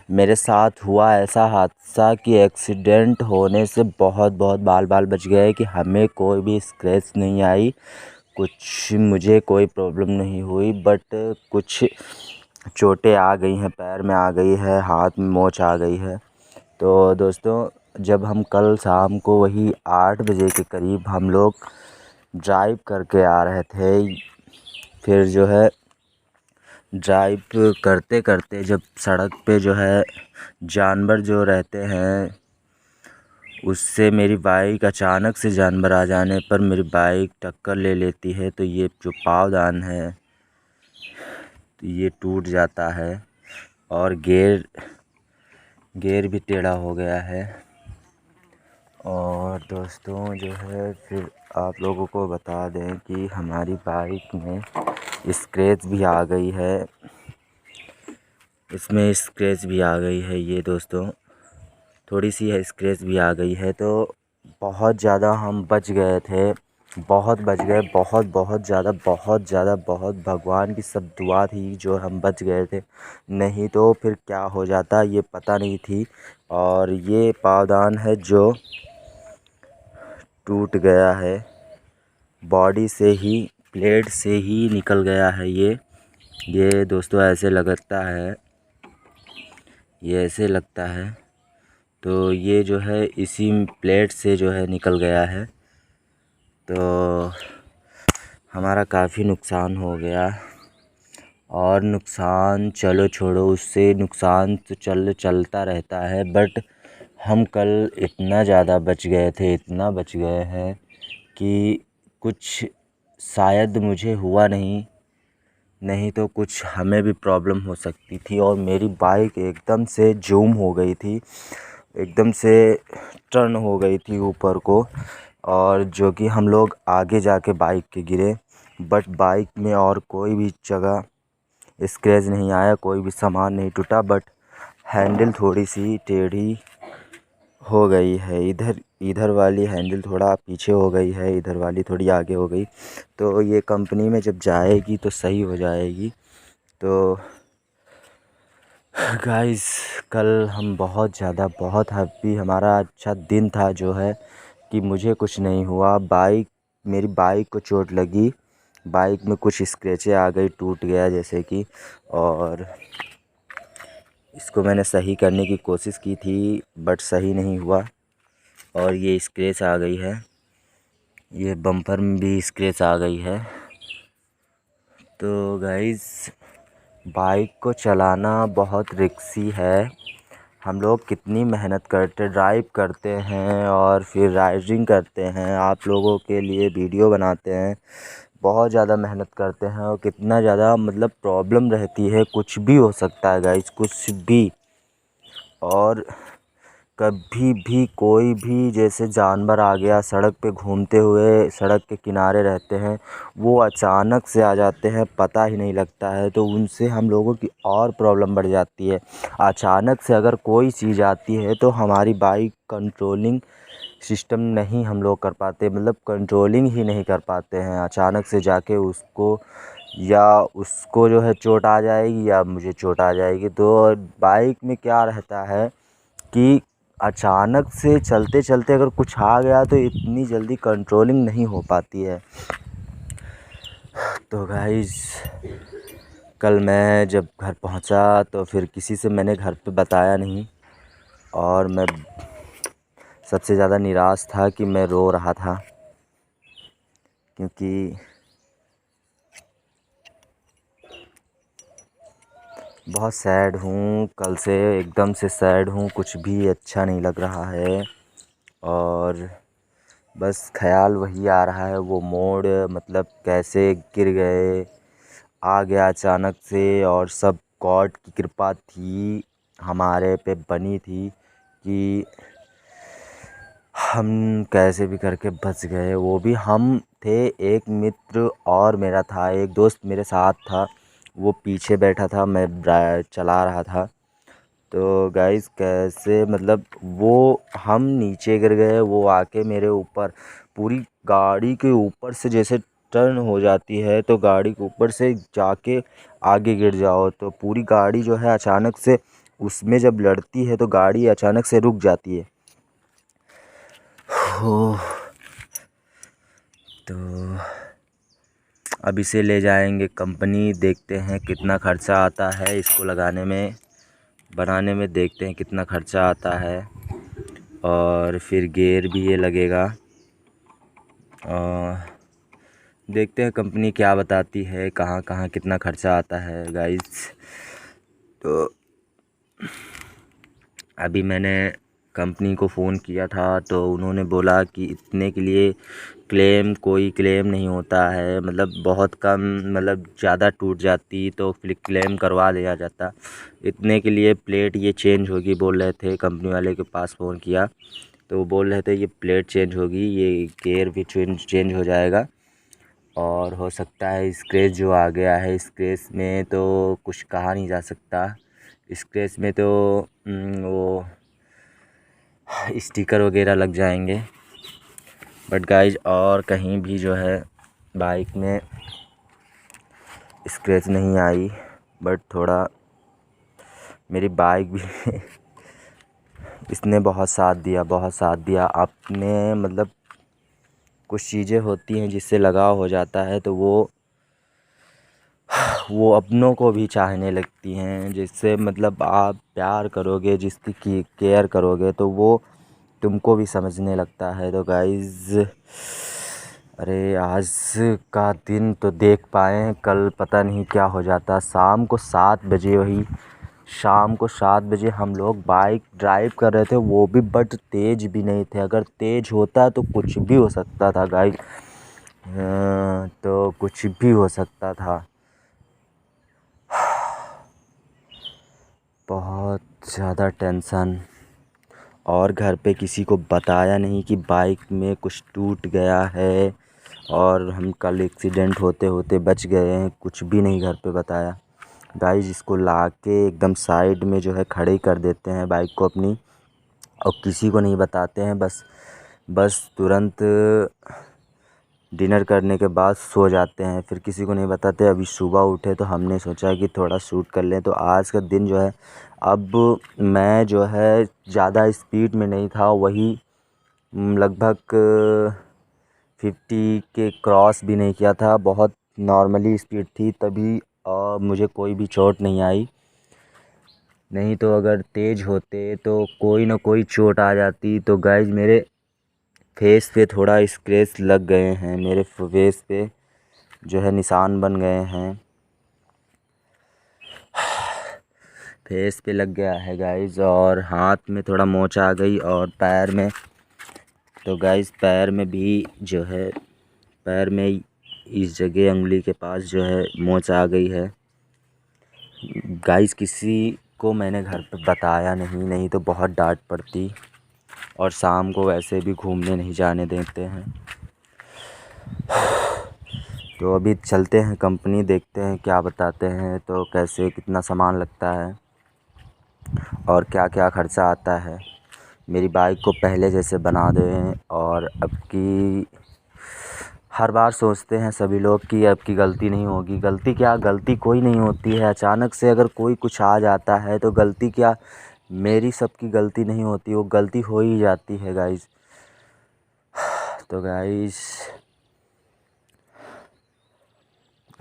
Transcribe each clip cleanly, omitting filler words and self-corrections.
मेरे साथ हुआ ऐसा हादसा कि एक्सीडेंट होने से बहुत बहुत बाल बाल बच गए कि हमें कोई भी स्क्रैच नहीं आई, कुछ मुझे कोई प्रॉब्लम नहीं हुई। बट कुछ चोटें आ गई हैं, पैर में आ गई है, हाथ में मोच आ गई है। तो दोस्तों, जब हम कल शाम को वही 8 बजे के करीब हम लोग ड्राइव करके आ रहे थे, फिर जो है ड्राइव करते करते जब सड़क पे जो है जानवर जो रहते हैं, उससे मेरी बाइक अचानक से जानवर आ जाने पर मेरी बाइक टक्कर ले लेती है। तो ये जो पावदान है तो ये टूट जाता है और गियर भी टेढ़ा हो गया है। और दोस्तों जो है, फिर आप लोगों को बता दें कि हमारी बाइक में स्क्रैच भी आ गई है, इसमें स्क्रैच भी आ गई है। ये दोस्तों थोड़ी सी है स्क्रैच भी आ गई है। तो बहुत ज़्यादा हम बच गए थे, बहुत बच गए, बहुत बहुत ज़्यादा बहुत भगवान की सब दुआ थी जो हम बच गए थे, नहीं तो फिर क्या हो जाता ये पता नहीं थी। और ये पावदान है जो टूट गया है, बॉडी से ही, प्लेट से ही निकल गया है। ये दोस्तों ऐसे लगता है, ये ऐसे लगता है। तो ये जो है इसी प्लेट से जो है निकल गया है। तो हमारा काफ़ी नुकसान हो गया। और नुकसान चलो छोड़ो, उससे नुकसान तो चलता रहता है। बट हम कल इतना ज़्यादा बच गए थे, इतना बच गए हैं कि कुछ शायद मुझे हुआ नहीं तो कुछ हमें भी प्रॉब्लम हो सकती थी। और मेरी बाइक एकदम से जूम हो गई थी, एकदम से टर्न हो गई थी ऊपर को, और जो कि हम लोग आगे जाके बाइक के गिरे। बट बाइक में और कोई भी जगह स्क्रैच नहीं आया, कोई भी सामान नहीं टूटा। बट हैंडल थोड़ी सी टेढ़ी हो गई है, इधर वाली हैंडल थोड़ा पीछे हो गई है, इधर वाली थोड़ी आगे हो गई। तो ये कंपनी में जब जाएगी तो सही हो जाएगी। तो गाइस, कल हम बहुत ज़्यादा बहुत हैप्पी, हमारा अच्छा दिन था जो है कि मुझे कुछ नहीं हुआ। मेरी बाइक को चोट लगी, बाइक में कुछ स्क्रैचें आ गई, टूट गया जैसे कि। और इसको मैंने सही करने की कोशिश की थी बट सही नहीं हुआ, और ये स्क्रैच आ गई है, ये बम्पर में भी स्क्रैच आ गई है। तो गाइस, बाइक को चलाना बहुत रिस्की है। हम लोग कितनी मेहनत करते, ड्राइव करते हैं और फिर राइडिंग करते हैं, आप लोगों के लिए वीडियो बनाते हैं, बहुत ज़्यादा मेहनत करते हैं। और कितना ज़्यादा मतलब प्रॉब्लम रहती है, कुछ भी हो सकता है गाइस, कुछ भी। और कभी भी कोई भी जैसे जानवर आ गया, सड़क पे घूमते हुए, सड़क के किनारे रहते हैं, वो अचानक से आ जाते हैं, पता ही नहीं लगता है। तो उनसे हम लोगों की और प्रॉब्लम बढ़ जाती है। अचानक से अगर कोई चीज़ आती है तो हमारी बाइक कंट्रोलिंग सिस्टम नहीं हम लोग कर पाते, मतलब कंट्रोलिंग ही नहीं कर पाते हैं। अचानक से जाके उसको जो है चोट आ जाएगी या मुझे चोट आ जाएगी। तो बाइक में क्या रहता है कि अचानक से चलते चलते अगर कुछ आ गया तो इतनी जल्दी कंट्रोलिंग नहीं हो पाती है। तो गाइस, कल मैं जब घर पहुंचा तो फिर किसी से मैंने घर पे बताया नहीं, और मैं सबसे ज़्यादा निराश था कि मैं रो रहा था, क्योंकि बहुत सैड हूँ। कल से एकदम से सैड हूँ, कुछ भी अच्छा नहीं लग रहा है। और बस ख़्याल वही आ रहा है, वो मोड़, मतलब कैसे गिर गए, आ गया अचानक से। और सब गॉड की कृपा थी, हमारे पे बनी थी कि हम कैसे भी करके बच गए। वो भी हम थे, एक मित्र और मेरा था, एक दोस्त मेरे साथ था, वो पीछे बैठा था, मैं चला रहा था। तो गाइस, कैसे मतलब वो हम नीचे गिर गए, वो आके मेरे ऊपर, पूरी गाड़ी के ऊपर से जैसे टर्न हो जाती है तो गाड़ी के ऊपर से जाके आगे गिर जाओ, तो पूरी गाड़ी जो है अचानक से उसमें जब लड़ती है तो गाड़ी अचानक से रुक जाती है। हो तो अब इसे ले जाएंगे कंपनी, देखते हैं कितना खर्चा आता है इसको लगाने में, बनाने में, देखते हैं कितना खर्चा आता है। और फिर गियर भी ये लगेगा, और देखते हैं कंपनी क्या बताती है, कहाँ कहाँ कितना खर्चा आता है गाइस। तो अभी मैंने कंपनी को फ़ोन किया था तो उन्होंने बोला कि इतने के लिए कोई क्लेम नहीं होता है, मतलब बहुत कम, मतलब ज़्यादा टूट जाती तो फिर क्लेम करवा लिया जाता। इतने के लिए प्लेट ये चेंज होगी बोल रहे थे। कंपनी वाले के पास फ़ोन किया तो वो बोल रहे थे ये प्लेट चेंज होगी, ये गेयर भी चेंज हो जाएगा, और हो सकता है स्क्रैच जो आ गया है, स्क्रैच में तो कुछ कहा नहीं जा सकता। स्क्रैच में तो वो स्टिकर वगैरह लग जाएंगे। बट गाइज और कहीं भी जो है बाइक में स्क्रैच नहीं आई। बट थोड़ा मेरी बाइक भी इसने बहुत साथ दिया आपने, मतलब कुछ चीज़ें होती हैं जिससे लगाव हो जाता है तो वो अपनों को भी चाहने लगती हैं। जिससे मतलब आप प्यार करोगे, जिसकी केयर करोगे तो वो तुमको भी समझने लगता है। तो गाइज़ अरे आज का दिन तो देख पाएँ, कल पता नहीं क्या हो जाता। शाम को 7 बजे हम लोग बाइक ड्राइव कर रहे थे, वो भी बट तेज़ भी नहीं थे। अगर तेज़ होता तो कुछ भी हो सकता था गाइस, तो कुछ भी हो सकता था। बहुत ज़्यादा टेंशन, और घर पे किसी को बताया नहीं कि बाइक में कुछ टूट गया है और हम कल एक्सीडेंट होते होते बच गए हैं। कुछ भी नहीं घर पे बताया गाइस। इसको लाके एकदम साइड में जो है खड़े कर देते हैं बाइक को अपनी, और किसी को नहीं बताते हैं। बस तुरंत डिनर करने के बाद सो जाते हैं, फिर किसी को नहीं बताते। अभी सुबह उठे तो हमने सोचा कि थोड़ा शूट कर लें। तो आज का दिन जो है, अब मैं जो है ज़्यादा स्पीड में नहीं था, वही लगभग 50 के क्रॉस भी नहीं किया था, बहुत नॉर्मली स्पीड थी तभी मुझे कोई भी चोट नहीं आई। नहीं तो अगर तेज़ होते तो कोई ना कोई चोट आ जाती। तो गाइज मेरे फेस पे थोड़ा स्क्रैच लग गए हैं, मेरे फेस पे जो है निशान बन गए हैं, फेस पे लग गया है गाइज। और हाथ में थोड़ा मोच आ गई, और पैर में, तो गाइज पैर में भी जो है, पैर में इस जगह उंगली के पास जो है मोच आ गई है गाइज। किसी को मैंने घर पे बताया नहीं तो बहुत डांट पड़ती, और शाम को वैसे भी घूमने नहीं जाने देते हैं। तो अभी चलते हैं कंपनी, देखते हैं क्या बताते हैं, तो कैसे कितना सामान लगता है और क्या क्या ख़र्चा आता है। मेरी बाइक को पहले जैसे बना दें, और अब की हर बार सोचते हैं सभी लोग कि अब की गलती नहीं होगी। गलती क्या, गलती कोई नहीं होती है। अचानक से अगर कोई कुछ आ जाता है तो गलती क्या, मेरी सबकी गलती नहीं होती, वो गलती हो ही जाती है गाइज़। तो गाइज़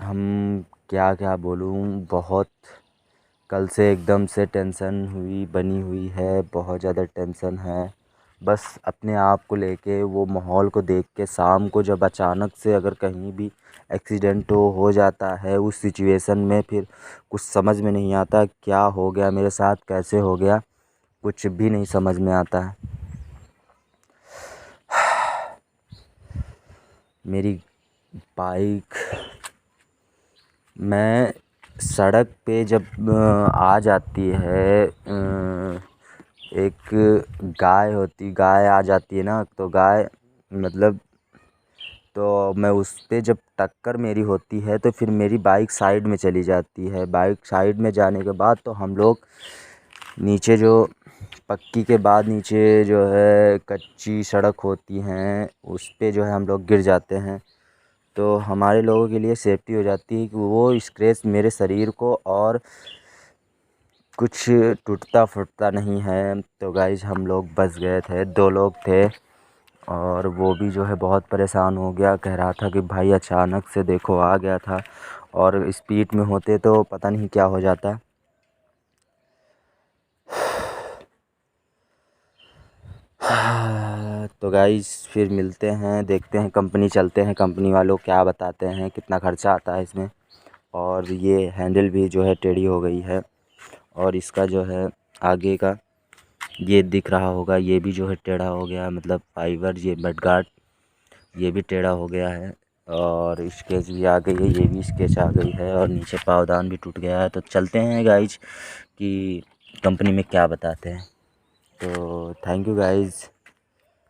हम क्या क्या बोलूँ, बहुत कल से एकदम से टेंशन बनी हुई है, बहुत ज़्यादा टेंशन है। बस अपने आप को लेके, वो माहौल को देख के, शाम को जब अचानक से अगर कहीं भी एक्सीडेंट हो जाता है, उस सिचुएशन में फिर कुछ समझ में नहीं आता क्या हो गया मेरे साथ, कैसे हो गया, कुछ भी नहीं समझ में आता है। मेरी बाइक, मैं सड़क पे जब आ जाती है, एक गाय आ जाती है ना, तो गाय मतलब, तो मैं उस पे जब टक्कर मेरी होती है तो फिर मेरी बाइक साइड में चली जाती है। बाइक साइड में जाने के बाद तो हम लोग नीचे जो पक्की के बाद नीचे जो है कच्ची सड़क होती हैं, उस पे जो है हम लोग गिर जाते हैं। तो हमारे लोगों के लिए सेफ्टी हो जाती है कि वो स्क्रैच मेरे शरीर को और कुछ टूटता फूटता नहीं है। तो गाइज हम लोग बच गए थे, 2 लोग थे और वो भी जो है बहुत परेशान हो गया, कह रहा था कि भाई अचानक से देखो आ गया था और स्पीड में होते तो पता नहीं क्या हो जाता। तो गाइज फिर मिलते हैं, देखते हैं कंपनी चलते हैं, कंपनी वालों क्या बताते हैं, कितना खर्चा आता है इसमें। और ये हैंडल भी जो है टेढ़ी हो गई है और इसका जो है आगे का ये दिख रहा होगा, ये भी जो है टेढ़ा हो गया, मतलब फाइबर ये मडगार्ड ये भी टेढ़ा हो गया है और स्केच भी आ गई है, ये भी स्केच आ गई है और नीचे पावदान भी टूट गया है। तो चलते हैं गाइज कि कंपनी में क्या बताते हैं। तो थैंक यू गाइज।